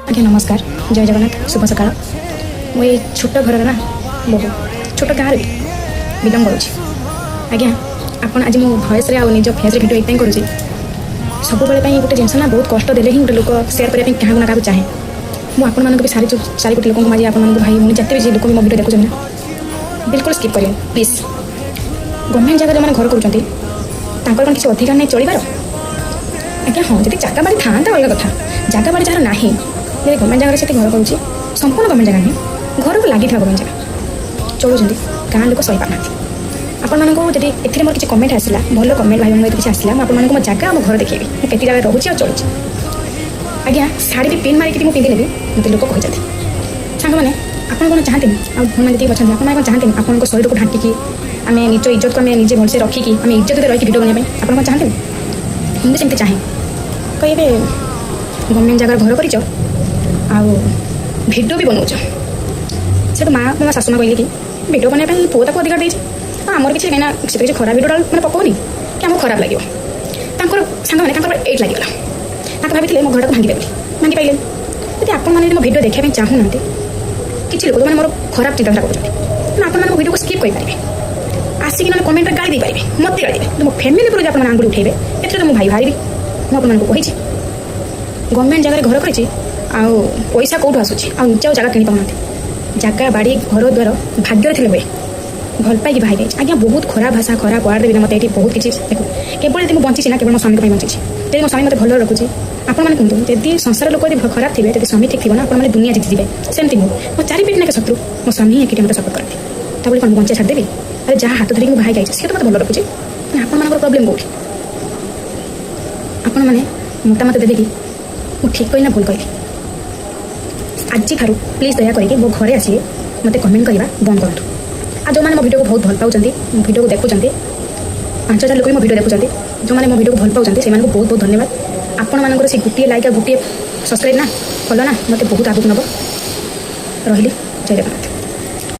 आज्ञा नमस्कार जय जगन्नाथ शुभ सकाळ मुझे छोट घर ना बहु छोट गाँव बिलंग करुँच आज्ञा आपन आज मो भयस निज फेस भिडियो एक करुँच सब बेले गोटे जिनस ना बहुत कष्ट देले ही गोटे लोक सेयार करने क्या ना क्या चाहे मुझे भी सारी सारी गोटे लोक आज आप भाई मुझे जिते भी लोक भी मो भिडियो देखुं ना बिल्कुल स्किप करें प्लीज गवर्नमेंट जगह जो घर कर किसी अधिकार नहीं चलबार आज्ञा हाँ जी जगह बाड़ी था अलग कथा जगह बाड़ी जार ना गवर्नमेंट जगह से घर करुँच संपूर्ण गवर्नमेंट जगह नहीं घर को लगी गवर्नमेंट जगह चलुँच गाँव लोक सही पाना आपको जब ए मोर किसी कमेंट आसला भल कमेंट भाई भाई किसी आसला मुझे मो जगह मो घर देखी मुझे केत जगह रोचे और चलुँच आज्ञा शाढ़ी भी पिन मारिक मुझे पिंधि मत लोक कहते सांग मैंने आपड़ कौन चाहते भाई जी अच्छा आप चाहते आपन शरीर को ढांकी आम निज इज्जत को निजे भलसे रखिकी आम इज्जत रही भिडियो बनाने आप चाहते मुझे सेमती चाहे कहे गवर्नमेंट जगह घर कर भिडियो भी बनाऊच से माँ मो शाशुमा कहले कि भिडियो बनाने पुआ ताको अधिकार देती आमर किसी कहीं किसी खराब भिडियो मैंने पकाऊनी कि आमको खराब लगे सांग मैंने एट लगे भाई मो घर को भांगी भांगी पाइले यदि आप मो भिडियो देखा चाहूना किसी लोग जो मोर खराब चिंताधारा कर आप भिडियो को स्किप करेंगे आसिक ना कमेंट गाड़ी दे पारे मत गाड़ी देते मो फैमिली पर आप आंगुठी उठेबे ये तो भाई बाहरी मुझे कही गवर्नमेंट जगह घर कर पैसा कौटू आसूँ आ निज जगह कि पाऊना जगह बाड़ी घर द्वार भाग्य थे हुए भल पाई बाहर जाए आज्ञा बहुत खराब भाषा खराब वार्ड देवी मतलब ये बहुत किसी देखो केवल यदि मुझे बंची ना केवल मो स्वामी को बंची जब मो स्वामी मतलब भल रखुच्छी आपने कहते जदि संसार लोक यदि खराब थे जब स्वामी ठीक थी ना आपने दुनिया जीति जाए सेमती मो चारिपीठ ना शत्रु मो स्वामी ही एक मतलब सपोर्ट करते तब कौन बंचा छाड़देवी अरे जहाँ हाथ धरिक बाहर जाए सी तो मतलब भल रखुच्छी आप प्रोब्लेम कौटी आपण मैंने मतामत देवे कि मुझे ठीक कही ना भूल कही आज ठार प्लीज दया करके मो घरे आसिए मत कमेंट करवा बंद करूँ आ जो मैंने मो भिडियो को बहुत भल पाँच मो भिडियो को देखुं 5000 लोग मो भिडियो देखुं जो मैंने मो भिडियो को भल पाँच से बहुत बहुत धन्यवाद आपण मानकर से गोटे लाइक गोटे सब्सक्राइब ना फॉलो ना मत बहुत आगक नब रही जय जगन्नाथ।